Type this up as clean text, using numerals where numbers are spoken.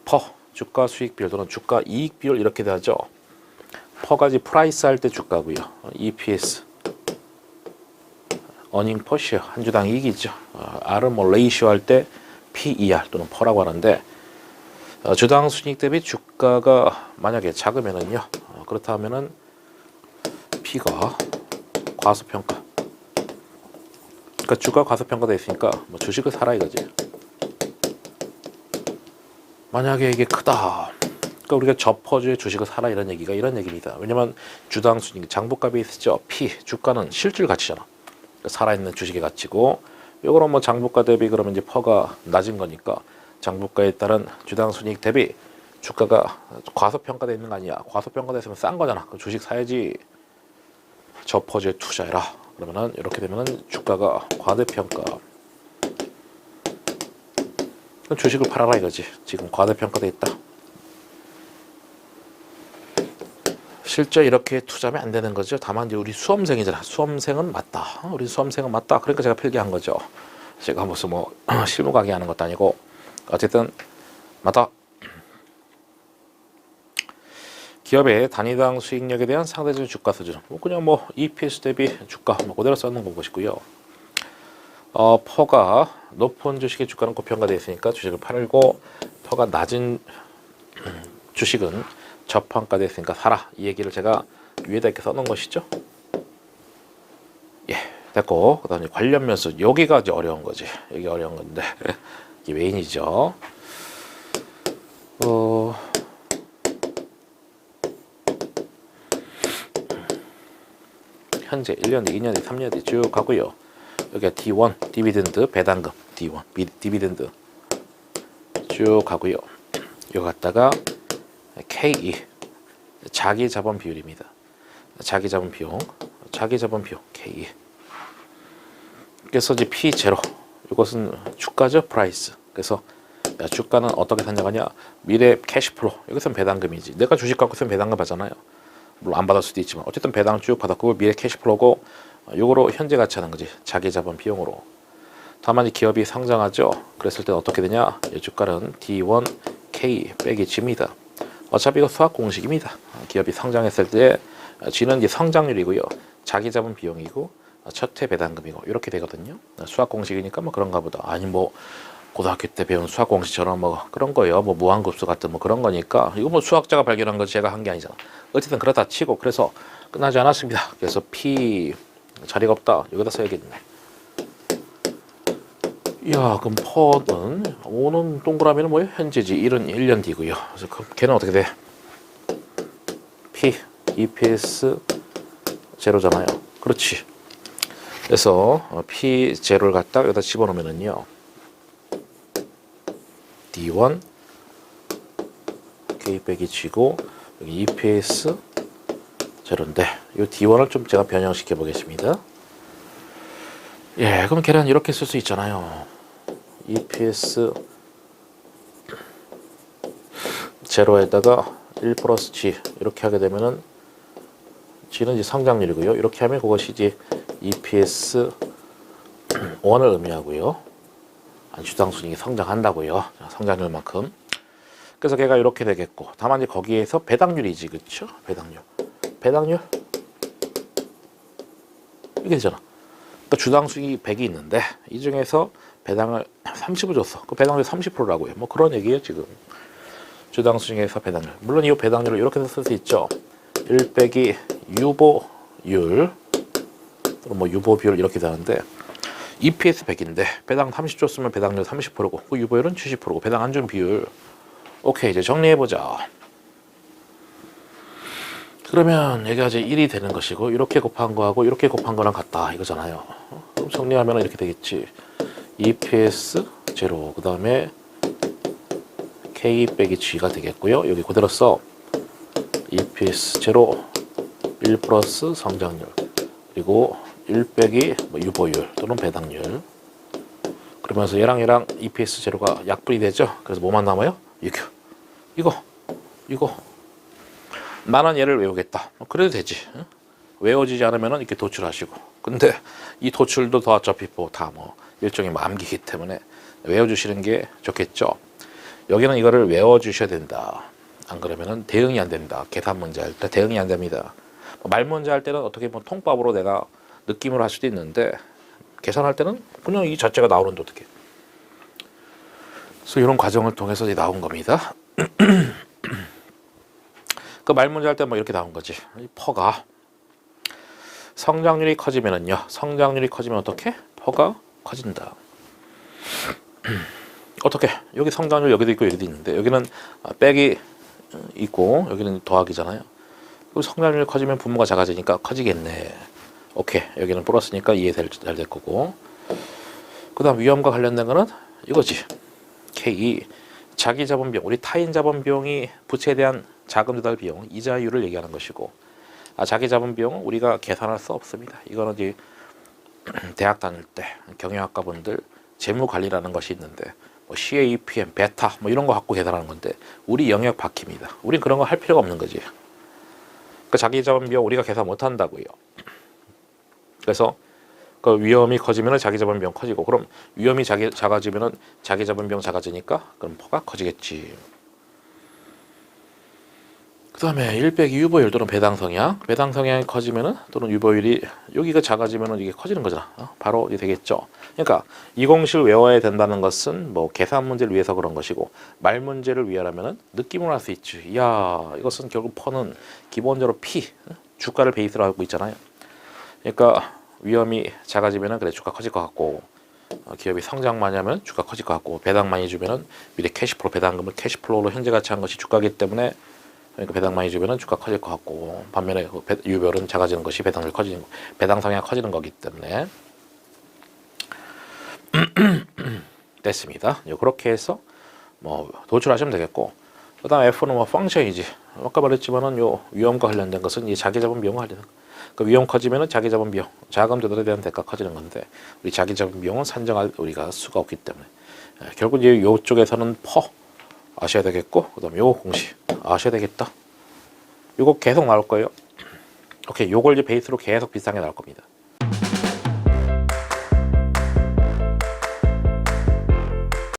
퍼, 주가 수익 비율 또는 주가 이익 비율 이렇게 되죠. 퍼가지 프라이스 할 때 주가고요. EPS, 어닝 퍼 쉐어, 한 주당 이익이죠. R은 뭐 레이시오 할 때 PER 또는 퍼라고 하는데, 주당 순이익 대비 주가가 만약에 작으면은요, 그렇다면은 P가 과소평가. 그러니까 주가 과소평가되어 있으니까 뭐 주식을 사라 이거지. 만약에 이게 크다, 그러니까 우리가 저 퍼주의 주식을 사라 이런 얘기가 이런 얘기입니다. 왜냐면 주당 순이익 장부값이 있죠. P, 주가는 실질 가치잖아. 그러니까 살아있는 주식의 가치고, 요거는 뭐 장부가 대비 그러면 이제 퍼가 낮은 거니까 장부가에 따른 주당 순이익 대비 주가가 과소평가되어 있는 거 아니야. 과소평가됐으면 싼 거잖아. 그 주식 사야지. 저 퍼주에 투자해라. 그러면은 이렇게 되면은 주가가 과대평가. 주식을 팔아라 이거지. 지금 과대평가돼 있다. 실제 이렇게 투자하면 안 되는 거죠. 다만 이제 우리 수험생이잖아. 수험생은 맞다. 우리 수험생은 맞다. 그러니까 제가 필기한 거죠. 제가 무슨 뭐 실무 강의하는 것도 아니고 어쨌든 맞다. 기업의 단위당 수익력에 대한 상대적인 주가 수준. 뭐 그냥 뭐 EPS 대비 주가 뭐 그대로 써놓은 거 보시고요. 퍼가 높은 주식의 주가는 고평가되어 있으니까 주식을 팔고, 퍼가 낮은 주식은 저평가되어 있으니까 사라. 이 얘기를 제가 위에다 이렇게 써놓은 것이죠. 예, 됐고, 그 다음에 관련 면수. 여기가 이제 어려운 거지. 여기 어려운 건데 이게 메인이죠. 현재 1년 뒤, 2년 뒤, 3년 뒤 쭉 가고요. 여기가 D1, 디비덴드, 배당금, D1, 디비덴드 쭉 가고요. 여기 갔다가 K2, 자기 자본 비율입니다. 자기 자본 비용, K2. 그래서 이제 P0, 이것은 주가죠, 프라이스. 그래서 주가는 어떻게 산정하냐? 미래 캐시플로, 여기서는 배당금이지. 내가 주식 갖고 있으면 배당금 받잖아요. 물론 안 받을 수도 있지만 어쨌든 배당 쭉 받았고, 미래 캐시플로고, 요거로 현재 가치 하는 거지. 자기 자본 비용으로. 다만 이 기업이 상장하죠. 그랬을 때 어떻게 되냐? 이 주가는 D1 K 빼기 G입니다. 어차피 이거 수학 공식입니다. 기업이 상장했을 때 G는 이제 성장률이고요. 자기 자본 비용이고 첫 회 배당금이고 이렇게 되거든요. 수학 공식이니까 뭐 그런가 보다. 아니 뭐 고등학교 때 배운 수학 공식처럼 뭐 그런 거예요. 뭐 무한급수 같은 뭐 그런 거니까 이거 뭐 수학자가 발견한 거 제가 한 게 아니잖아. 어쨌든 그렇다 치고, 그래서 끝나지 않았습니다. 그래서 P 자리가 없다. 여기다 써야겠네. 이야, 그럼 퍼는 5는 동그라미는 뭐예요? 현재지. 1은 1년 뒤고요. 그래서 걔는 어떻게 돼? P, EPS 제로잖아요. 그렇지. 그래서 P 제로를 갖다 여기다 집어넣으면은요, D1 K 빼기 G고, 여기 EPS 제로인데, 이 D1을 좀 제가 변형시켜 보겠습니다. 예, 그럼 계란 이렇게 쓸 수 있잖아요. EPS 제로에다가 1 플러스 G 이렇게 하게 되면은 G는 이제 성장률이고요. 이렇게 하면 그것이 이제 EPS 1을 의미하고요. 주당 순이익이 성장한다고요. 성장률만큼. 그래서 걔가 이렇게 되겠고, 다만 이제 거기에서 배당률이지, 그렇죠? 배당률 이게 되잖아. 그러니까 주당 수익이 100이 있는데 이 중에서 배당을 30을 줬어. 그 배당률 30%라고요. 뭐 그런 얘기예요 지금. 주당 수익에서 배당률. 물론 이 배당률을 이렇게 쓸 수 있죠. 1 빼기 유보율 또는 뭐 유보 비율 이렇게 되는데, EPS 100인데 배당 30 줬으면 배당률 30%고 그 유보율은 70%고 배당 안 준 비율. 오케이, 이제 정리해보자. 그러면 얘가 이제 1이 되는 것이고, 이렇게 곱한 거하고 이렇게 곱한 거랑 같다 이거잖아요. 그럼 정리하면 이렇게 되겠지. EPS 제로, 그 다음에 K 빼기 G가 되겠고요. 여기 그대로 써. EPS 제로, 1 플러스 성장률, 그리고 1 빼기 뭐 유보율 또는 배당률. 그러면서 얘랑 EPS 제로가 약분이 되죠. 그래서 뭐만 남아요? 이거. 나는 얘를 외우겠다. 그래도 되지. 외워지지 않으면 이렇게 도출하시고. 근데 이 도출도 더 어차피 다 뭐 일종의 암기이기 때문에 외워주시는 게 좋겠죠. 여기는 이거를 외워주셔야 된다. 안 그러면은 대응이 안 된다. 계산 문제 할 때 대응이 안 됩니다. 말 문제 할 때는 어떻게 보면 통밥으로 내가 느낌으로 할 수도 있는데 계산할 때는 그냥 이 자체가 나오는데 어떻게? 그래서 이런 과정을 통해서 이제 나온 겁니다. 그 말 문제 할 때 뭐 이렇게 나온 거지. 이 퍼가 성장률이 커지면은요. 성장률이 커지면 어떻게? 퍼가 커진다. 어떻게? 여기 성장률 여기도 있고 여기도 있는데 여기는 빼기 있고 여기는 더하기잖아요. 그럼 성장률이 커지면 분모가 작아지니까 커지겠네. 오케이. 여기는 플러스니까 이해 잘 될 거고. 그 다음 위험과 관련된 거는 이거지. K 자기 자본 비용. 우리 타인 자본 비용이 부채에 대한 자금 조달 비용 이자율을 얘기하는 것이고 자기 자본 비용은 우리가 계산할 수 없습니다. 이거는 이제 대학 다닐 때 경영학과 분들 재무 관리라는 것이 있는데 뭐 CAPM, 베타 뭐 이런 거 갖고 계산하는 건데 우리 영역 바뀝니다. 우린 그런 거 할 필요가 없는 거지. 그 자기 자본 비용 우리가 계산 못 한다고요. 그래서 그 위험이 커지면 자기 자본 비용 커지고 그럼 위험이 작아지면은 자기 자본 비용 작아지니까 그럼 퍼가 커지겠지. 그 다음에 1 유보율 또는 배당 성향. 배당 성향이 커지면은 또는 유보율이 여기가 작아지면은 이게 커지는 거잖아. 바로 이게 되겠죠. 그러니까 이 공식을 외워야 된다는 것은 뭐 계산 문제를 위해서 그런 것이고 말 문제를 위하라면은 느낌으로 할 수 있지. 이야 이것은 결국 퍼는 기본적으로 P 주가를 베이스로 하고 있잖아요. 그러니까 위험이 작아지면은 그래 주가 커질 것 같고 기업이 성장 많이 하면 주가 커질 것 같고 배당 많이 주면은 미래 캐시플로 배당금을 캐시플로우로 현재 가치한 것이 주가이기 때문에 그러니까 배당 많이 주면은 주가 커질 것 같고 반면에 유별은 작아지는 것이 배당률 커지는 거, 배당 성향 커지는 거기 때문에 됐습니다. 그렇게 해서 뭐 도출하시면 되겠고 그다음 F는 뭐 펑션이지. 아까 말했지만은 요 위험과 관련된 것은 이 자기 자본 비용 관련. 그 위험 커지면은 자기 자본 비용, 자금 조달에 대한 대가 커지는 건데 우리 자기 자본 비용은 산정할 우리가 수가 없기 때문에 결국 이제 요쪽에서는 퍼 아셔야 되겠고 그다음 요 공식 아셔야 되겠다. 요거 계속 나올 거예요. 오케이, 요걸 이제 베이스로 계속 비슷하게 나올 겁니다.